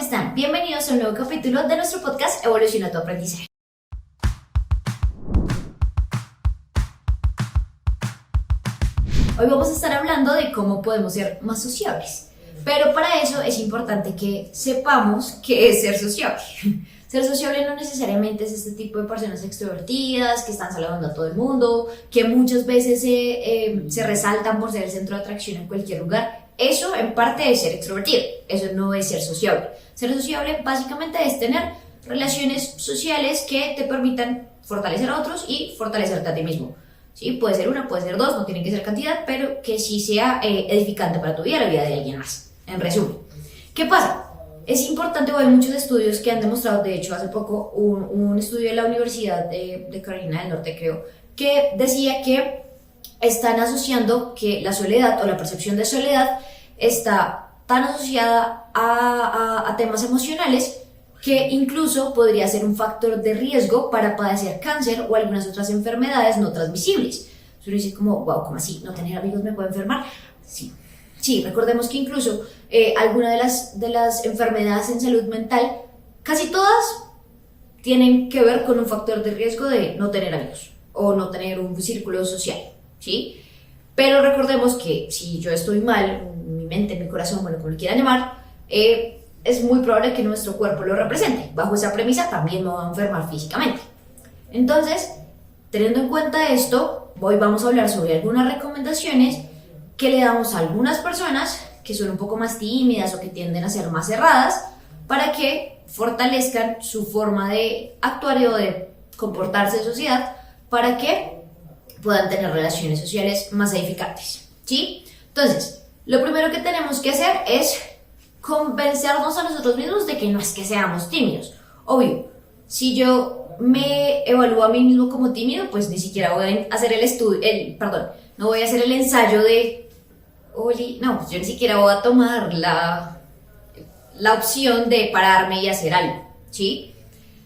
están? Bienvenidos a un nuevo capítulo de nuestro podcast Evoluciona tu aprendizaje. Hoy vamos a estar hablando de cómo podemos ser más sociables, pero para eso es importante que sepamos qué es ser sociable. Ser sociable no necesariamente es este tipo de personas extrovertidas que están saludando a todo el mundo, que muchas veces se resaltan por ser el centro de atracción en cualquier lugar. Eso en parte es ser extrovertido, eso no es ser sociable. Ser sociable básicamente es tener relaciones sociales que te permitan fortalecer a otros y fortalecerte a ti mismo. ¿Sí? Puede ser una, puede ser dos, no tiene que ser cantidad, pero que sí sea edificante para tu vida y la vida de alguien más. En resumen, ¿qué pasa? Es importante, hay muchos estudios que han demostrado, de hecho hace poco un estudio de la Universidad de Carolina del Norte, creo, que decía que están asociando que la soledad o la percepción de soledad está tan asociada a temas emocionales que incluso podría ser un factor de riesgo para padecer cáncer o algunas otras enfermedades no transmisibles. Uno dice como, wow, ¿cómo así? ¿No tener amigos me puede enfermar? Sí, recordemos que incluso algunas de las enfermedades en salud mental, casi todas tienen que ver con un factor de riesgo de no tener amigos o no tener un círculo social, ¿sí? Pero recordemos que si yo estoy mal, mi mente, mi corazón, bueno, como lo quieran llamar, es muy probable que nuestro cuerpo lo represente. Bajo esa premisa también me voy a enfermar físicamente. Entonces, teniendo en cuenta esto, hoy vamos a hablar sobre algunas recomendaciones que le damos a algunas personas que son un poco más tímidas o que tienden a ser más cerradas para que fortalezcan su forma de actuar o de comportarse en sociedad para que puedan tener relaciones sociales más edificantes, ¿sí? Entonces, lo primero que tenemos que hacer es convencernos a nosotros mismos de que no es que seamos tímidos. Obvio, si yo me evalúo a mí mismo como tímido, pues ni siquiera voy a hacer no voy a hacer el ensayo de no, yo ni siquiera voy a tomar la opción de pararme y hacer algo, ¿sí?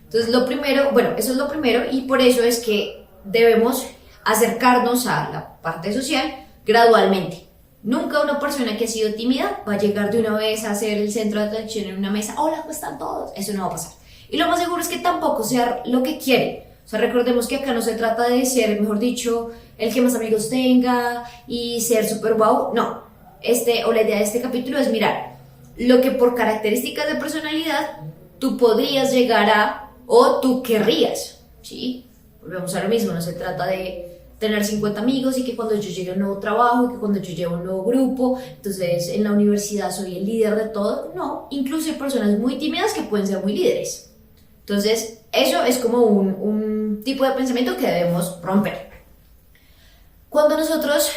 Entonces eso es lo primero y por eso es que debemos acercarnos a la parte social gradualmente. Nunca una persona que ha sido tímida va a llegar de una vez a ser el centro de atención en una mesa, hola, ¿cómo están todos? Eso no va a pasar. Y lo más seguro es que tampoco sea lo que quiere. O sea, recordemos que acá no se trata de ser, mejor dicho, el que más amigos tenga y ser súper guau. No, o la idea de este capítulo es mirar lo que por características de personalidad tú podrías llegar a o tú querrías, ¿sí? Volvemos a lo mismo, no se trata de tener 50 amigos y que cuando yo llegue a un nuevo trabajo y que cuando yo llegue a un nuevo grupo, entonces en la universidad soy el líder de todo. No, incluso hay personas muy tímidas que pueden ser muy líderes. Entonces, eso es como un tipo de pensamiento que debemos romper. Cuando nosotros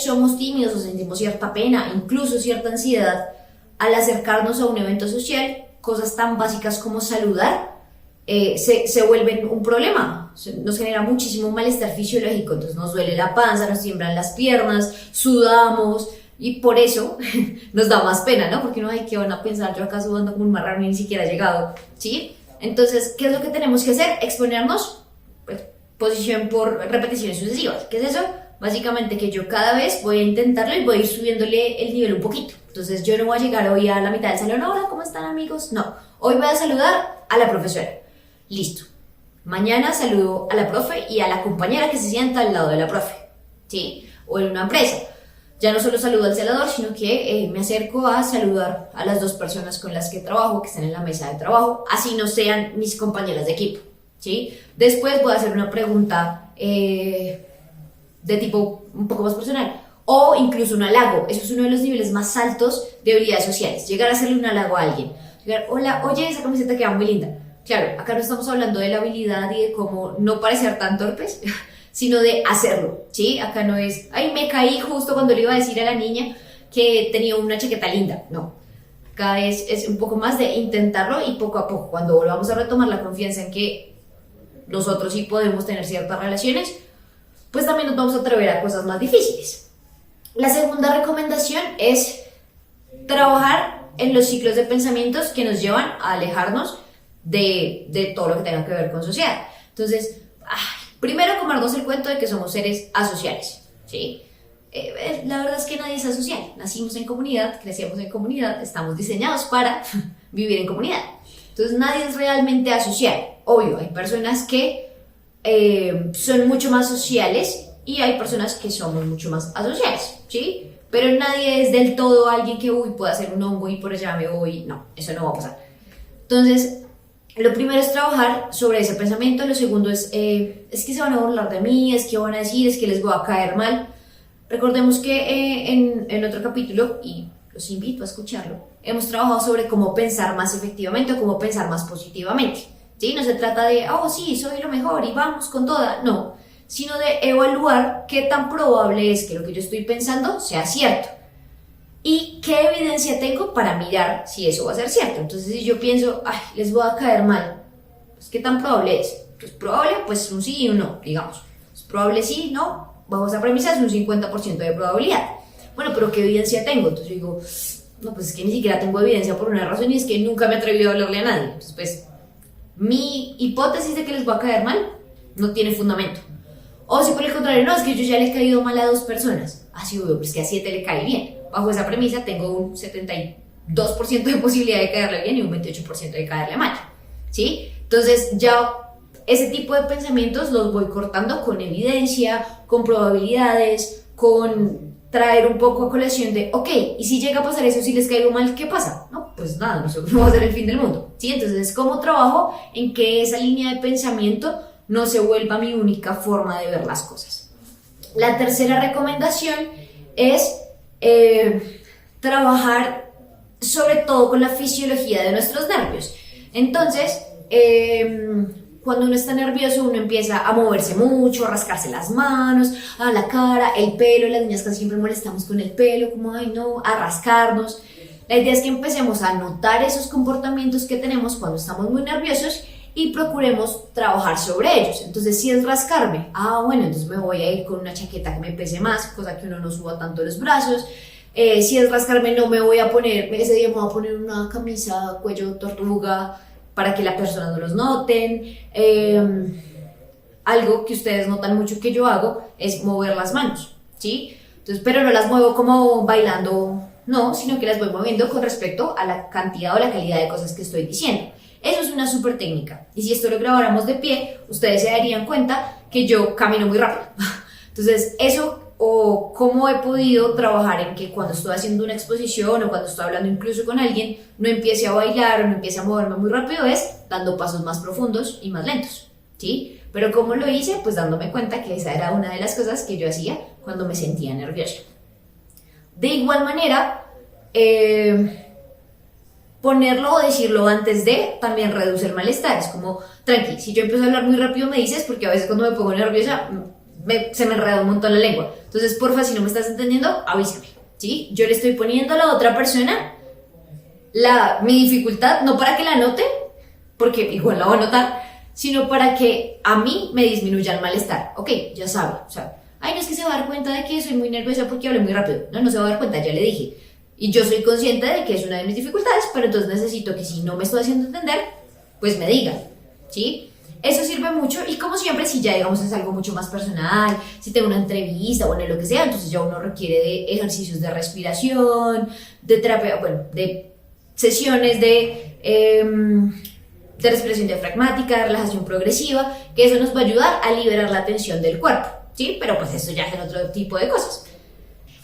somos tímidos o sentimos cierta pena, incluso cierta ansiedad, al acercarnos a un evento social, cosas tan básicas como saludar, se vuelven un problema. Nos genera muchísimo malestar fisiológico, entonces nos duele la panza, nos tiemblan las piernas, sudamos y por eso nos da más pena, ¿no? Porque ¿qué van a pensar? Yo acá sudando como un marrano y ni siquiera he llegado, ¿sí? Entonces, ¿qué es lo que tenemos que hacer? Exponernos, pues, posición por repeticiones sucesivas. ¿Qué es eso? Básicamente que yo cada vez voy a intentarlo y voy a ir subiéndole el nivel un poquito. Entonces yo no voy a llegar hoy a la mitad del salón, hola, ¿cómo están amigos? No, hoy voy a saludar a la profesora. Listo. Mañana saludo a la profe y a la compañera que se sienta al lado de la profe, ¿sí? O en una empresa. Ya no solo saludo al celador, sino que me acerco a saludar a las dos personas con las que trabajo, que están en la mesa de trabajo, así no sean mis compañeras de equipo, ¿sí? Después voy a hacer una pregunta de tipo un poco más personal, o incluso un halago. Eso es uno de los niveles más altos de habilidades sociales, llegar a hacerle un halago a alguien. Llegar, hola, oye, esa camiseta queda muy linda. Claro, acá no estamos hablando de la habilidad y de cómo no parecer tan torpes, sino de hacerlo, ¿sí? Acá no es, ay, me caí justo cuando le iba a decir a la niña que tenía una chaqueta linda. No, acá es un poco más de intentarlo y poco a poco, cuando volvamos a retomar la confianza en que nosotros sí podemos tener ciertas relaciones, pues también nos vamos a atrever a cosas más difíciles. La segunda recomendación es trabajar en los ciclos de pensamientos que nos llevan a alejarnos de todo lo que tenga que ver con sociedad. Entonces, primero comernos el cuento de que somos seres asociales, ¿sí? La verdad es que nadie es asocial. Nacimos en comunidad, crecemos en comunidad, estamos diseñados para vivir en comunidad. Entonces nadie es realmente asocial. Obvio, hay personas que son mucho más sociales y hay personas que somos mucho más asociales, ¿sí? Pero nadie es del todo alguien que, puede hacer un hongo y por allá me voy. No, eso no va a pasar. Entonces, lo primero es trabajar sobre ese pensamiento. Lo segundo es que se van a burlar de mí, es que van a decir, es que les voy a caer mal. Recordemos que en otro capítulo, y los invito a escucharlo, hemos trabajado sobre cómo pensar más efectivamente o cómo pensar más positivamente, ¿sí? No se trata de, sí, soy lo mejor y vamos con toda, no, sino de evaluar qué tan probable es que lo que yo estoy pensando sea cierto y qué evidencia tengo para mirar si eso va a ser cierto. Entonces, si yo pienso, les voy a caer mal, pues, ¿qué tan probable es? Pues probable, pues un sí y un no, digamos. Es probable sí, no, bajo esa premisa es un 50% de probabilidad. Bueno, pero ¿qué evidencia tengo? Entonces yo digo, no, pues es que ni siquiera tengo evidencia por una razón y es que nunca me he atrevido a hablarle a nadie. Entonces, pues, mi hipótesis de que les va a caer mal no tiene fundamento. O si por el contrario, no, es que yo ya le he caído mal a 2 personas. Sí, obvio, pues que a 7 le cae bien. Bajo esa premisa tengo un 72% de posibilidad de caerle bien y un 28% de caerle mal, ¿sí? Entonces ya ese tipo de pensamientos los voy cortando con evidencia, con probabilidades, con traer un poco a colación de, y si llega a pasar eso, si les caigo mal, ¿qué pasa? No, pues nada, no va a ser el fin del mundo, ¿sí? Entonces, ¿cómo trabajo en que esa línea de pensamiento no se vuelva mi única forma de ver las cosas? La tercera recomendación es trabajar sobre todo con la fisiología de nuestros nervios. Entonces, cuando uno está nervioso, uno empieza a moverse mucho, a rascarse las manos, a la cara, el pelo. Las niñas casi siempre molestamos con el pelo, como, a rascarnos. La idea es que empecemos a notar esos comportamientos que tenemos cuando estamos muy nerviosos y procuremos trabajar sobre ellos. Entonces, si es rascarme, entonces me voy a ir con una chaqueta que me pese más, cosa que uno no suba tanto los brazos. Si es rascarme, no me voy a poner, ese día me voy a poner una camisa cuello tortuga para que las personas no los noten. Algo que ustedes notan mucho que yo hago es mover las manos, ¿sí? Entonces, pero no las muevo como bailando, no, sino que las voy moviendo con respecto a la cantidad o la calidad de cosas que estoy diciendo. Eso es una súper técnica. Y si esto lo grabáramos de pie, ustedes se darían cuenta que yo camino muy rápido. Entonces, eso, o cómo he podido trabajar en que cuando estoy haciendo una exposición o cuando estoy hablando incluso con alguien, no empiece a bailar o no empiece a moverme muy rápido, es dando pasos más profundos y más lentos, ¿sí? Pero ¿cómo lo hice? Pues dándome cuenta que esa era una de las cosas que yo hacía cuando me sentía nerviosa. De igual manera, ponerlo o decirlo antes de también reduce el malestar. Es como, tranqui, si yo empiezo a hablar muy rápido me dices, porque a veces cuando me pongo nerviosa se me enreda un montón la lengua. Entonces, porfa, si no me estás entendiendo, avísame, ¿sí? Yo le estoy poniendo a la otra persona mi dificultad, no para que la note, porque igual la va a notar, sino para que a mí me disminuya el malestar. Ok, ya sabe, o sea, no es que se va a dar cuenta de que soy muy nerviosa porque hablé muy rápido. No se va a dar cuenta, ya le dije. Y yo soy consciente de que es una de mis dificultades, pero entonces necesito que si no me estoy haciendo entender, pues me diga, ¿sí? Eso sirve mucho y como siempre, si ya digamos es algo mucho más personal, si tengo una entrevista, lo que sea, entonces ya uno requiere de ejercicios de respiración, de terapia, de sesiones de respiración diafragmática, de relajación progresiva, que eso nos va a ayudar a liberar la tensión del cuerpo, ¿sí? Pero pues eso ya es en otro tipo de cosas.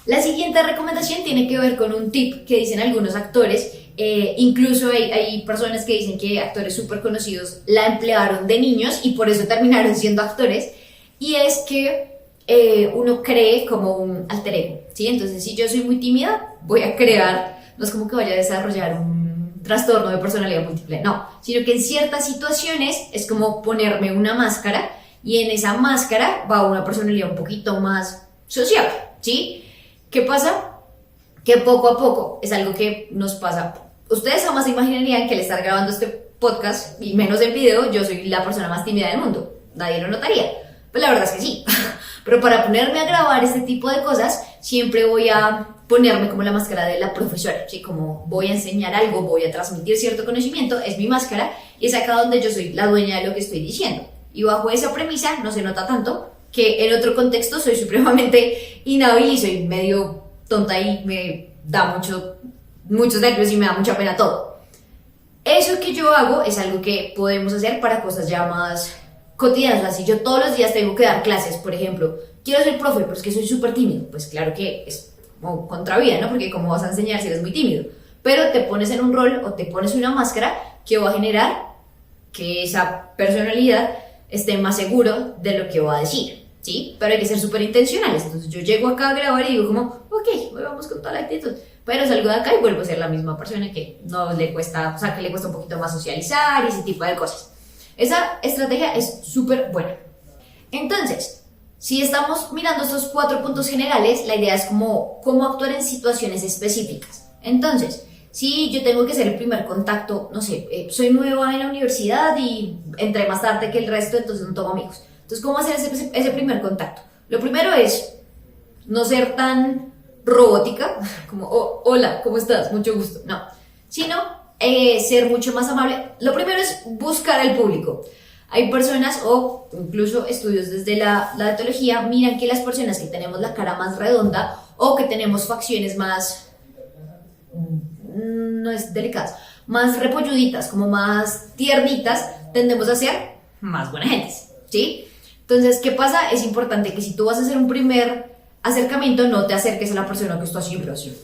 La siguiente recomendación tiene que ver con un tip que dicen algunos actores, incluso hay personas que dicen que actores súper conocidos la emplearon de niños y por eso terminaron siendo actores, y es que uno cree como un alter ego, ¿sí? Entonces, si yo soy muy tímida, voy a crear, no es como que vaya a desarrollar un trastorno de personalidad múltiple, no, sino que en ciertas situaciones es como ponerme una máscara y en esa máscara va una personalidad un poquito más sociable, ¿sí? ¿Qué pasa? Que poco a poco es algo que nos pasa. Ustedes jamás se imaginarían que al estar grabando este podcast, y menos en video, yo soy la persona más tímida del mundo. Nadie lo notaría. Pues la verdad es que sí. Pero para ponerme a grabar este tipo de cosas, siempre voy a ponerme como la máscara de la profesora, ¿sí? Como voy a enseñar algo, voy a transmitir cierto conocimiento, es mi máscara, y es acá donde yo soy la dueña de lo que estoy diciendo. Y bajo esa premisa no se nota tanto, que en otro contexto soy supremamente inhábil y soy medio tonta y me da muchos nervios y me da mucha pena todo. Eso que yo hago es algo que podemos hacer para cosas ya más cotidianas. O sea, si yo todos los días tengo que dar clases, por ejemplo, quiero ser profe, pero es que soy súper tímido, pues claro que es como contravía, ¿no? Porque ¿cómo vas a enseñar si eres muy tímido? Pero te pones en un rol o te pones una máscara que va a generar que esa personalidad esté más seguro de lo que va a decir, ¿sí? Pero hay que ser súper intencionales. Entonces yo llego acá a grabar y digo como, ok, hoy vamos con toda la actitud. Pero salgo de acá y vuelvo a ser la misma persona que no le cuesta, o sea, que le cuesta un poquito más socializar y ese tipo de cosas. Esa estrategia es súper buena. Entonces, si estamos mirando estos 4 puntos generales, la idea es cómo actuar en situaciones específicas. Entonces, si yo tengo que hacer el primer contacto, no sé, soy nueva en la universidad y entré más tarde que el resto, entonces no tengo amigos. Entonces, ¿cómo hacer ese primer contacto? Lo primero es no ser tan robótica, como, oh, hola, ¿cómo estás? Mucho gusto. No, sino ser mucho más amable. Lo primero es buscar al público. Hay personas, o incluso estudios desde la etología, miran que las personas que tenemos la cara más redonda o que tenemos facciones más, no es delicadas, más repolluditas, como más tiernitas, tendemos a ser más buena gentes, ¿sí? Entonces, ¿qué pasa? Es importante que si tú vas a hacer un primer acercamiento, no te acerques a la persona que está siempre así,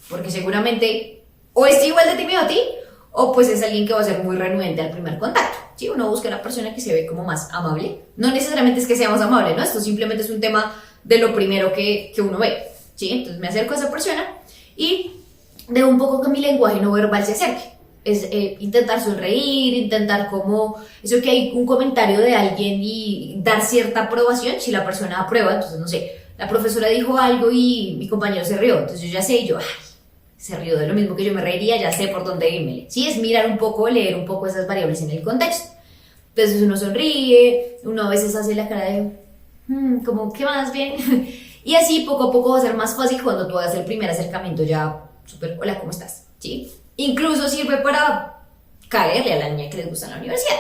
porque seguramente o es igual de tímido a ti, o pues es alguien que va a ser muy renuente al primer contacto, ¿sí? Uno busca a la persona que se ve como más amable, no necesariamente es que sea más amable, ¿no? Esto simplemente es un tema de lo primero que uno ve, ¿sí? Entonces me acerco a esa persona y dejo un poco que mi lenguaje no verbal se acerque. Es intentar sonreír, intentar como eso que hay un comentario de alguien y dar cierta aprobación. Si la persona aprueba, entonces no sé, la profesora dijo algo y mi compañero se rió, entonces yo ya sé, ay, se rió de lo mismo que yo me reiría, ya sé por dónde irme. Sí, es mirar un poco, leer un poco esas variables en el contexto. Entonces uno sonríe, uno a veces hace la cara de como, ¿qué más? Bien. Y así poco a poco va a ser más fácil cuando tú hagas el primer acercamiento ya súper, hola, ¿cómo estás? ¿Sí? Incluso sirve para caerle a la niña que les gusta en la universidad,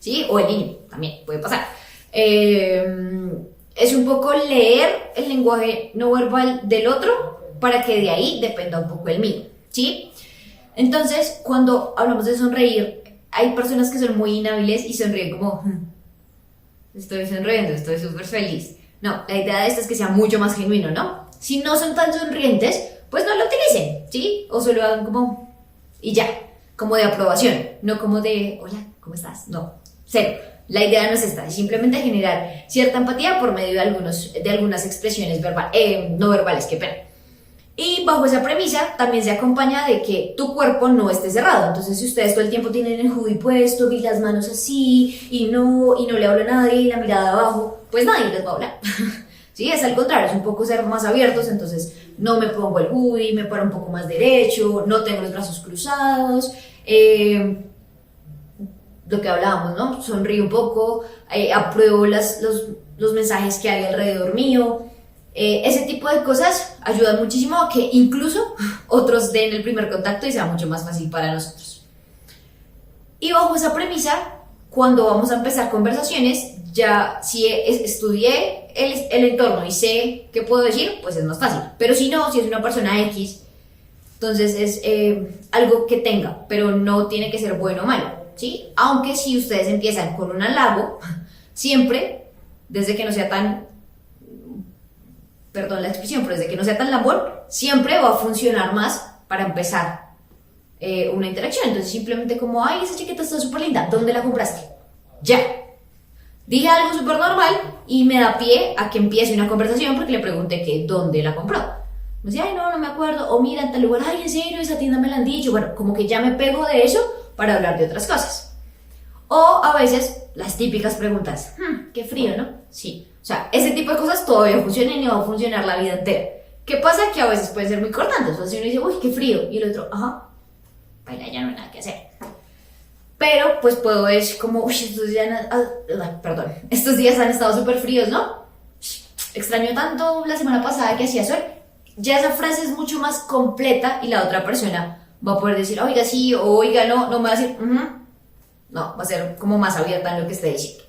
¿sí? O el niño, también puede pasar. Es un poco leer el lenguaje no verbal del otro para que de ahí dependa un poco el mío, ¿sí? Entonces, cuando hablamos de sonreír, hay personas que son muy inhábiles y sonríen como, estoy sonriendo, estoy súper feliz. No, la idea de esto es que sea mucho más genuino, ¿no? Si no son tan sonrientes, pues no lo utilicen, ¿sí? O solo hagan como, y ya, como de aprobación, no como de, hola, ¿cómo estás? No, cero. La idea no es esta, es simplemente generar cierta empatía por medio de algunas expresiones no verbales, qué pena. Y bajo esa premisa también se acompaña de que tu cuerpo no esté cerrado. Entonces, si ustedes todo el tiempo tienen el hoodie puesto y las manos así y no le habla a nadie y la mirada abajo, pues nadie les va a hablar. Sí, es al contrario, es un poco ser más abiertos. Entonces, no me pongo el hoodie, me paro un poco más derecho, no tengo los brazos cruzados. Lo que hablábamos, ¿no? Sonrío un poco, apruebo los mensajes que hay alrededor mío. Ese tipo de cosas ayudan muchísimo a que incluso otros den el primer contacto y sea mucho más fácil para nosotros. Y bajo esa premisa, cuando vamos a empezar conversaciones, ya si estudié el entorno y sé qué puedo decir, pues es más fácil. Pero si no, si es una persona X, entonces es algo que tenga, pero no tiene que ser bueno o malo, ¿sí? Aunque si ustedes empiezan con un halago, siempre, desde que no sea tan, perdón la expresión, pero desde que no sea tan lambón, siempre va a funcionar más para empezar una interacción. Entonces simplemente como, ay, esa chaqueta está súper linda, ¿dónde la compraste? Ya. Dije algo súper normal y me da pie a que empiece una conversación porque le pregunté que dónde la compró. Me decía, ay, no me acuerdo, o mira, en tal lugar, ay, en serio, esa tienda me la han dicho. Bueno, como que ya me pego de eso para hablar de otras cosas. O a veces las típicas preguntas, qué frío, ¿no? Sí. O sea, ese tipo de cosas todavía funcionan y va a funcionar la vida entera. ¿Qué pasa? Que a veces pueden ser muy cortantes. O sea, si uno dice, uy, qué frío, y el otro, ajá, baila, ya no hay nada que hacer. Pero, pues puedo ver como, uy, estos días han estado súper fríos, ¿no? Extraño tanto la semana pasada que hacía sol. Ya esa frase es mucho más completa y la otra persona va a poder decir, oiga, sí, o oiga, no, no me va a decir, no, va a ser como más abierta en lo que esté diciendo.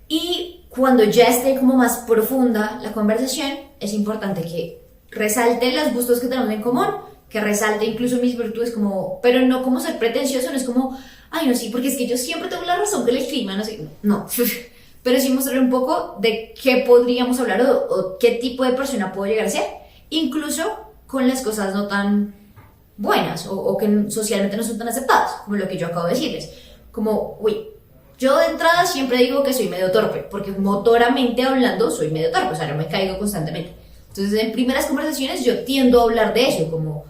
Y cuando ya esté como más profunda la conversación, es importante que resalte los gustos que tenemos en común que resalte incluso mis virtudes, como, pero no como ser pretencioso, no es como, ay, no, sí, porque es que yo siempre tengo la razón con el clima, no sé, no. Pero sí mostrar un poco de qué podríamos hablar o qué tipo de persona puedo llegar a ser, incluso con las cosas no tan buenas o que socialmente no son tan aceptadas, como lo que yo acabo de decirles. Como, uy, yo de entrada siempre digo que soy medio torpe, porque motoramente hablando soy medio torpe, o sea, no me caigo constantemente. Entonces, en primeras conversaciones yo tiendo a hablar de eso, como,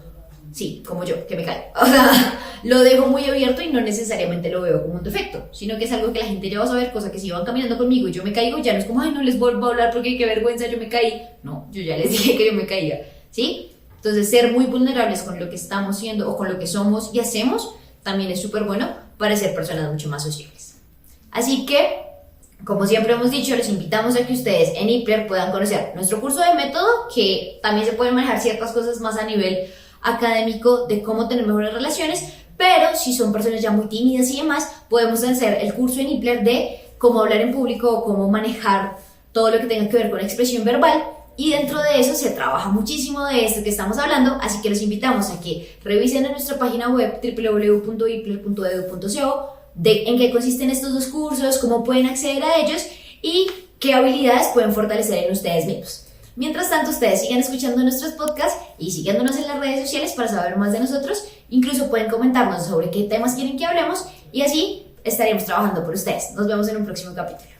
sí, como yo, que me caigo. O sea, lo dejo muy abierto y no necesariamente lo veo como un defecto, sino que es algo que la gente ya va a saber, cosa que si van caminando conmigo y yo me caigo, ya no es como, ay, no les vuelvo a hablar porque qué vergüenza, yo me caí. No, yo ya les dije que yo me caía, ¿sí? Entonces, ser muy vulnerables con lo que estamos siendo o con lo que somos y hacemos también es súper bueno para ser personas mucho más sociables. Así que, como siempre hemos dicho, les invitamos a que ustedes en Ipler puedan conocer nuestro curso de método, que también se pueden manejar ciertas cosas más a nivel académico de cómo tener mejores relaciones, pero si son personas ya muy tímidas y demás, podemos hacer el curso en Ipler de cómo hablar en público o cómo manejar todo lo que tenga que ver con expresión verbal. Y dentro de eso se trabaja muchísimo de esto que estamos hablando, así que los invitamos a que revisen en nuestra página web www.ipler.edu.co en qué consisten estos dos cursos, cómo pueden acceder a ellos y qué habilidades pueden fortalecer en ustedes mismos. Mientras tanto, ustedes sigan escuchando nuestros podcasts y siguiéndonos en las redes sociales para saber más de nosotros. Incluso pueden comentarnos sobre qué temas quieren que hablemos y así estaremos trabajando por ustedes. Nos vemos en un próximo capítulo.